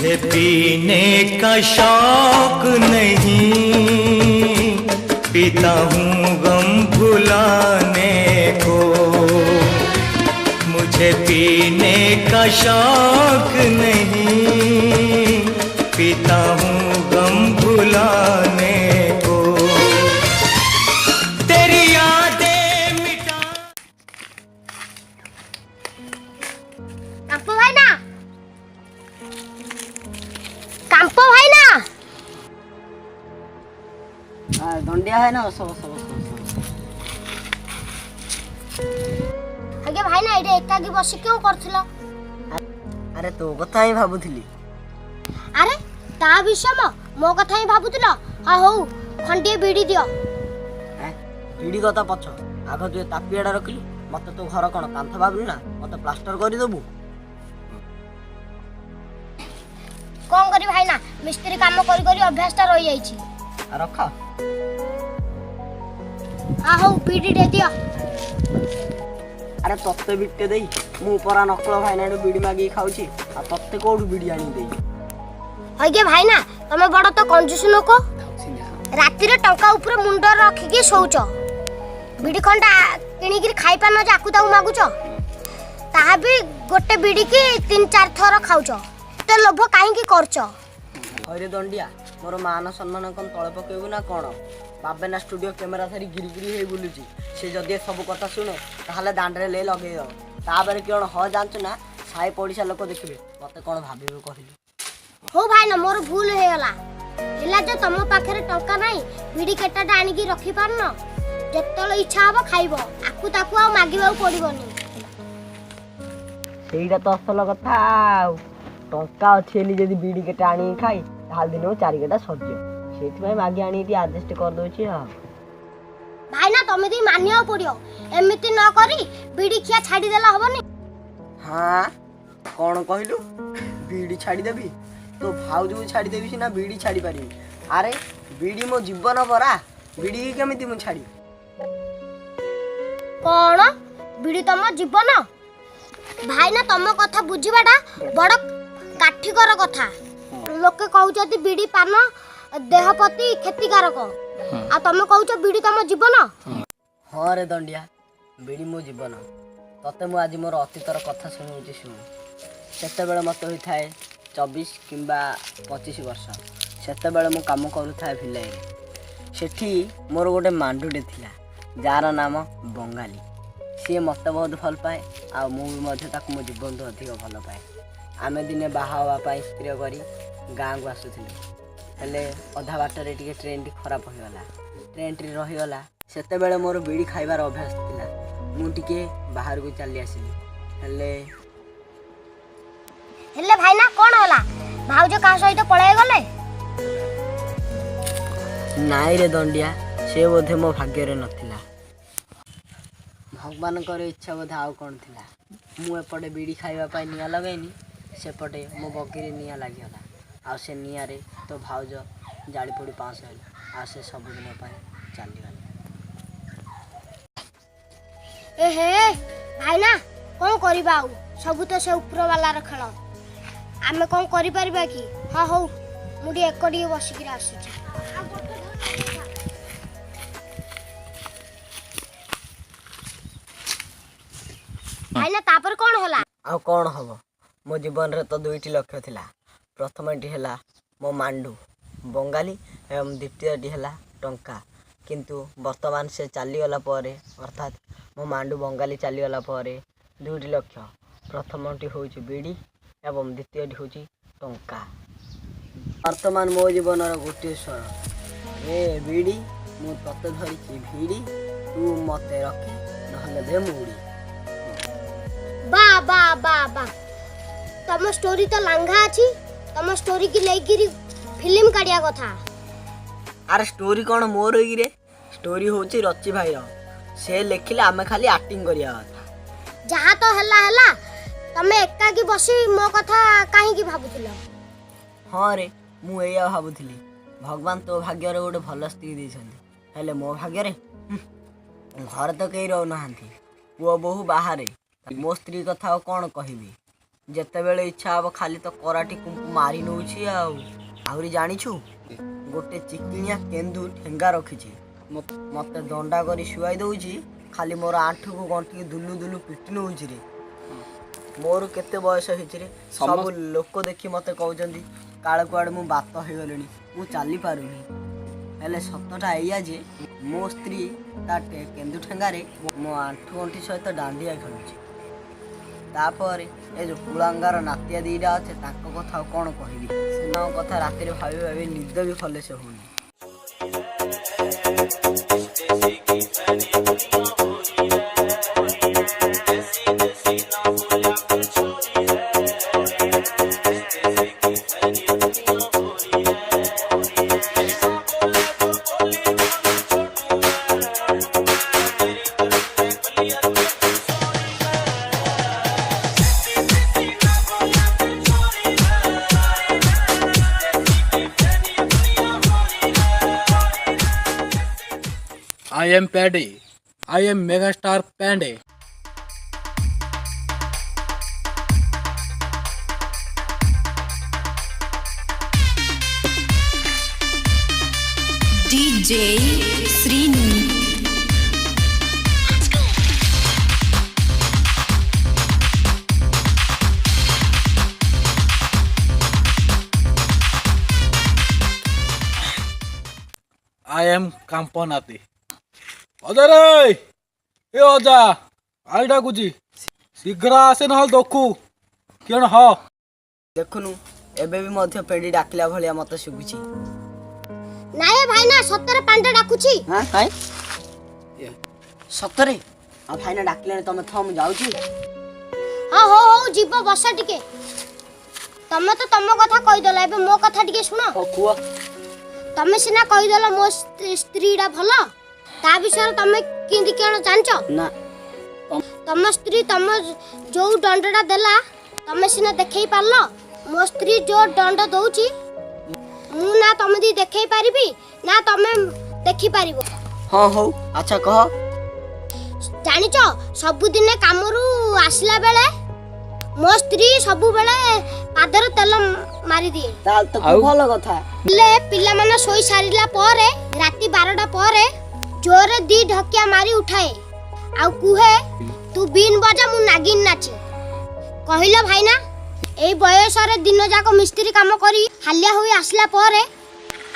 मुझे पीने का शौक नहीं, पीता हूँ गम भुलाने को। मुझे पीने का शौक नहीं, पीता हूँ गम भुलाने को। तेरी यादें मिटा। कांपो भाई ना, कांपो भाई ना। दंडिया है ना, बस बस बस आगे भाई ना एटे एकाकी बसी क्यों करथिलो? अरे तो कथा ही भाबुथिली। अरे ता विषय मो कथा ही भाबुथिलो। हा हो खंडे बीड़ी दियो। बीड़ी कथा पछ आग तु तापियाडा रखिलु, मते तो घर कोन कांथ भाबलु ना, मते प्लास्टर करि देबु। कौन करी भाई ना, मिस्त्री काम करी करी अभ्यास ता रही जाईची। रख। हा हो बीड़ी दे दियो। अरे तत्ते बिट्टे देई मु परा नकल भाईनाडू बीड़ी मागी खाउची, आ तत्ते कोडू बीड़ी आनी देई। आगे भाई ना तमे बड़ तो कंजूस लोक। राति रे टंका ऊपर मुंड रखी के सोउचो, बीड़ी खंडा किनी कि खाई पानो जाकू ताऊ मागुचो, ताहा भी गोटे बीड़ी की 3-4 थर खाउचो। तो लोभ काहे की करचो? अरे दंडिया मोर मान सम्मान कोन तळे पकेबु ना कोन? बाबेना स्टूडियो कैमरा धरी गिरी गिरी हे बुलुची, से जदि सब कथा सुने ताहले दांडरे ले लगे दो। ताबरे कोन ह जानछु ना, साई पड़िसा लोक देखिबे मते कोन भाबिबे कहिलु। हो भाई ना मोर भूल हे गला। हिला जो तम पाखरे टंका नाही, बीड़ी केटाटा आनी की रखी पारनो, जेतले इच्छा हबो खाइबो, आकु ताकु आ मागिबा पड़िबोनी। सेईटा तो असल कथा। टंका अच्छी जदि बीड़ी केटा आनी खाई ताल दिन 4 गेटा सज्ज से मागी आनी आडजस्ट कर दोची। भाई ना तमे दी मानिया पड़ियो, एमिति न करी बीड़ी खिया छाडी देला हबनी। हाँ कौन कहलु? बीड़ी छाड़ी देबी तो भाउज को छाड़ी देबी सिना बीड़ी छाड़ी पारिबी। अरे बीड़ी मो जीवन परा, बीड़ी केमिति मु छाड़ी? कौन बीड़ी तम जीवन? भाई ना तम कथा बुझीबाटा बड़ काठिकर कथा। लोके कहउचती बीड़ी पान देह प्रति क्षतिकारक, आ तमे कहउच बीड़ी तम जीवन। हाँ रे दंडिया, बीड़ी मो जीवन। तते मु आज मोर अतीतर कथा सुनौची सुन। सेते बेले मते होई थाए 24 किंबा 25 वर्ष। सेते बेले मु काम करू थाए भिलाई रे। सेठी मोर गोटे मांडुटे थिला जार नाम बंगाली। सी मते बहुत भल पाए, आ मु भी मध्य ताकू मो जीवन तो अधिक भल पाए। आमे दिने बाहा हवा पाई स्त्री करी गाँ को आसुथिलु, हेले अधा बाटर टिके ट्रेन टी खराब हो गला। ट्रेन टी रही गला। सेते बेले मोर बीड़ी खाइबार अभ्यास थिला। मु टिके बाहर को चली आसिली। हेले भाई ना कोन होला? भाउज का सहित पळाय गले? नाई रे दंडिया, से बोधे मो भाग्य रे नथिला। भगवान करे इच्छा बोधे आउ कोन थिला। मु एपटे बीड़ी खाइबा पाई निया लगैनी, सेपटे मो बगिरे निया लागिगला। आ से निया रे तो भाउज जाली पड़ी पास हेले, आ से सब दिन पाई चली गले। ए हे भाई ना कोन करबा आउ? सब तो से ऊपर वाला रे खेल। आमे कोन करि परबा की? हां हो मुडी एकडी बसी के आसुची। भाई ना तापर कोन होला? आ कोन हबो? मो जीवन रे तो 2टी लक्ष्य थिला। प्रथमटी हैला मो मांडू बंगाली एवं द्वितीयटी हैला टंका। किंतु वर्तमान से चली गला परे, अर्थात मो मांडू बंगाली चली गला परे 2टी लक्ष्य। प्रथमटी होची बीड़ी एवं द्वितीयटी होची टंका। वर्तमान मो जीवन रो गोटे स्वर, ए बीड़ी मु तते धरिची भीड़ी, तू मते रखे नहले दे मुड़ी। बा बा बा बा तम स्टोरी तो लांघा अछि। तम स्टोरी की लेकिरी फिल्म काढिया कथा। अरे स्टोरी कौन मोर होई रे? स्टोरी होची रची भाई रो। से लिखिले आमे खाली एक्टिंग करिया कथा। जहा तो हला तमे एका की बसी मो कथा काहे की भाबुथिलो? हाँ रे मु एया भाबुथिली, भगवान तो भाग्य रे गोटे भल स्त्री दैछन्ती, हेले मो भाग्य रे घर तो कहीं रहू नाहांती, पुओ बहु बाहर। मो स्त्री कथा कौन कहबी? ଯେତେବେଳେ ଇଚ୍ଛା ହବ ଖାଲି ତ କରାଟି ମାରି ନଉଛି ଆହୁରି ଜାଣିଛୁ ଗୋଟେ ଚିକିଣିଆ କେନ୍ଦୁ ଠେଙ୍ଗା ରଖିଛି ମତେ ଦଣ୍ଡା କରି ଶୁଆଇ ଦଉଛି ଖାଲି ମୋର ଆଣ୍ଠୁକୁ ଗଣ୍ଠିକି ଦୁଲୁ ଦୁଲୁ ପିଟି ନଉଛି ରେ। ମୋର କେତେ ବୟସ ହେଇଛି ରେ ସବୁ ଲୋକ ଦେଖି ମତେ କହୁଛନ୍ତି କାଳେ କୁଆଡ଼େ ମୁଁ ବାତ ହେଇଗଲିଣି ମୁଁ ଚାଲିପାରୁନି ହେଲେ ସତଟା ଏଇଆ ଯେ ମୋ ସ୍ତ୍ରୀ ତା କେନ୍ଦୁ ଠେଙ୍ଗାରେ ମୋ ଆଣ୍ଠୁ ଗଣ୍ଠି ସହିତ ଦାଣ୍ଡିଆ ଖେଳୁଛି। ତାପରେ ଏ ଯେଉଁ କୁଳାଙ୍ଗାର ନାତିଆ ଦିଟା ଅଛି ତାଙ୍କ କଥା ଆଉ କ'ଣ କହିବି ସେମାନଙ୍କ କଥା ରାତିରେ ଭାବି ଭାବି ନିଦ ବି ଭଲସେ ହଉନି। I am Paddy. I am Megastar Pandey. DJ Srini. I am Kampanati. ଅଜା ରେ ଏ ଅଜା ଆଇ ଡାକୁଛି ଶୀଘ୍ର ଆସେ ନହେଲେ ଦେଖୁ କିଣ ହ ଦେଖୁନୁ ଏବେ ବି ମଧ୍ୟ ପେଣ୍ଡି ଡାକିଲା ଭଳିଆ ମତେ ଶୁଭୁଛି। ନାଇଁ ଭାଇନା ସତରେ ପାଣ୍ଡା ଡାକୁଛି। ସତରେ ଆଉ ଭାଇନା ଡାକିଲାଣି ତମେ ଥ ମୁଁ ଯାଉଛି। ହଁ ହଉ ଯିବ ବସ ଟିକେ। ତମେ ତ ତମ କଥା କହିଦେଲ ଏବେ ମୋ କଥା ଟିକେ ଶୁଣ। କୁହ। ତମେ ସିନା କହିଦେଲ ମୋ ସ୍ତ୍ରୀଟା ଭଲ ତା ବିଷୟରେ ତମେ କେମିତି କ'ଣ ଜାଣିଛ ନା ତମ ସ୍ତ୍ରୀ ତମ ଯୋଉ ଦଣ୍ଡଟା ଦେଲା ତମେ ସିନା ଦେଖେଇ ପାରିଲ ମୋ ସ୍ତ୍ରୀ ଯୋଉ ଦଣ୍ଡ ଦଉଛି ମୁଁ ନା ତମେ ଦି ଦେଖେଇ ପାରିବି ନା ତମେ ଦେଖି ପାରିବ। ହଁ ହଉ ଆଚ୍ଛା କହ। ଜାଣିଛ ସବୁଦିନେ କାମରୁ ଆସିଲା ବେଳେ ମୋ ସ୍ତ୍ରୀ ସବୁବେଳେ ପାଦରେ ତେଲ ମାରିଦିଏ। ତାହେଲେ ତ ଭଲ କଥା। ହେଲେ ପିଲାମାନେ ଶୋଇ ସାରିଲା ପରେ ରାତି 12ଟା ପରେ ଜୋରେ 2 ଢକିଆ ମାରି ଉଠାଏ ଆଉ କୁହେ ତୁ ବିନ୍ ବଜା ମୁଁ ନାଗିନ ନାଚେ। କହିଲ ଭାଇନା ଏଇ ବୟସରେ ଦିନ ଯାକ ମିସ୍ତ୍ରୀ କାମ କରି ହାଲିଆ ହୋଇ ଆସିଲା ପରେ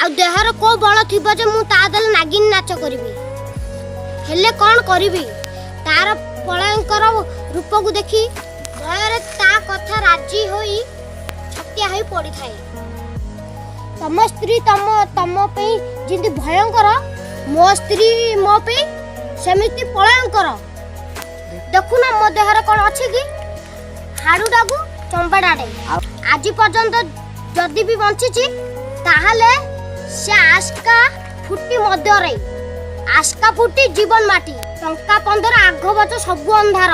ଆଉ ଦେହର କୋଉ ବଳ ଥିବ ଯେ ମୁଁ ତା ଦେଲେ ନାଗିନ ନାଚ କରିବି। ହେଲେ କ'ଣ କରିବି ତାର ପଳୟଙ୍କର ରୂପକୁ ଦେଖି ଭୟରେ ତା କଥା ରାଜି ହୋଇ ଛତିଆ ହୋଇ ପଡ଼ିଥାଏ। ତମ ସ୍ତ୍ରୀ ତମ ପାଇଁ ଯେମିତି ଭୟଙ୍କର ମୋ ସ୍ତ୍ରୀ ମୋ ପାଇଁ ସେମିତି ପଳୟଙ୍କର। ଦେଖୁନ ମୋ ଦେହରେ କ'ଣ ଅଛି କି ହାଡ଼ୁଟାକୁ ଚମ୍ବାଡ଼ାଟେ ଆଜି ପର୍ଯ୍ୟନ୍ତ ଯଦି ବି ବଞ୍ଚିଛି ତାହେଲେ ସେ ଆସ୍କା ଫୁଟି ମଧ୍ୟରେ ଆସ୍କା ଫୁଟି ଜୀବନ ମାଟି ଟଙ୍କା 15 ଆଗ ବଛ ସବୁ ଅନ୍ଧାର।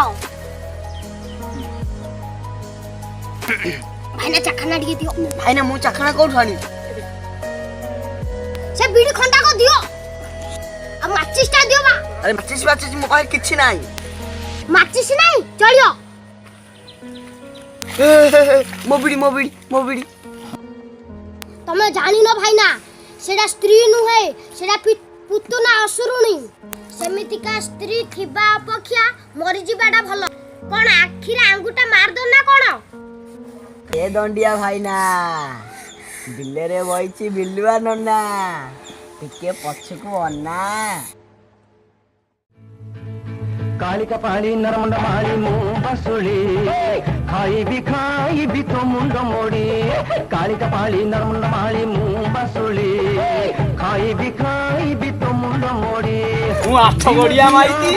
ଭାଇନା ଚାଖଣା ଟିକେ ଦିଅ। ଭାଇନା ମୁଁ ଚାଖଣା କୋଉଠୁ ଆଣି ସେ ବିଡ଼ି ଖଣ୍ଡାକ ଦିଅ ଆଉ ମାଚିସ୍ଟା ଦିଅ ବା। ଆରେ ମାଚିସ୍ ମୋ ପାଖରେ କିଛି ନାହିଁ। ମାଚିସ୍ ନାହିଁ ଚଳିବ। ମୋ ବିଡ଼ି ତମେ ଜାଣିନ ଭାଇନା ସେଟା ସ୍ତ୍ରୀ ନୁହେଁ ସେଟା ପୁତୁନା ଅସୁରୁଣୀ। ସେମିତିକା ସ୍ତ୍ରୀ ଥିବା ଅପେକ୍ଷା ମରିଯିବାଟା ଭଲ। କ'ଣ ଆଖିରେ ଆଙ୍ଗୁଟା ମାରିଦ ନା କ'ଣ? ଏ ଦଣ୍ଡିଆ ଭାଇନା ବିଲରେ ବଇଛି ବିଲୁଆ ନନା ଟିକେ ପଛକୁ ଅନା। କାଳିକା ପାଳି ନରମଣ୍ଡ ମାଳି ମୁଁ ବାସୁଳି ଖାଇବି ତ ମୁଣ୍ଡ ମୋଡ଼ି। କାଳିକା ପାଳି ନରମଣ୍ଡ ମାଳି ମୁଁ ବାସୁଳି ଖାଇବି ତ ମୁଣ୍ଡ ମୋଡ଼ି। ମୁଁ ଆଠ ଗଡ଼ିଆ ମାଇତି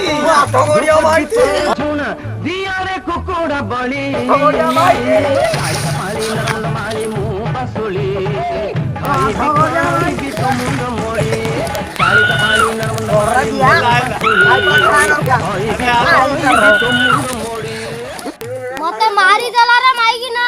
ଶୁଣ ଦିଆରେ କୁକୁଡ଼ା ବଳି। କାଳିକା ପାଳି ନରମଣ୍ଡ ମାଳି ମୁଁ ବାସୁଳି ଖାଇବି ତ ମୁଣ୍ଡ ମୋଡ଼ି। କାଳିକା ପାଳି ନରମଣ୍ଡ ମାଳି ମୁଁ ମତେ ମାରି ଦେଲା ରେ ମାଇକି ନା।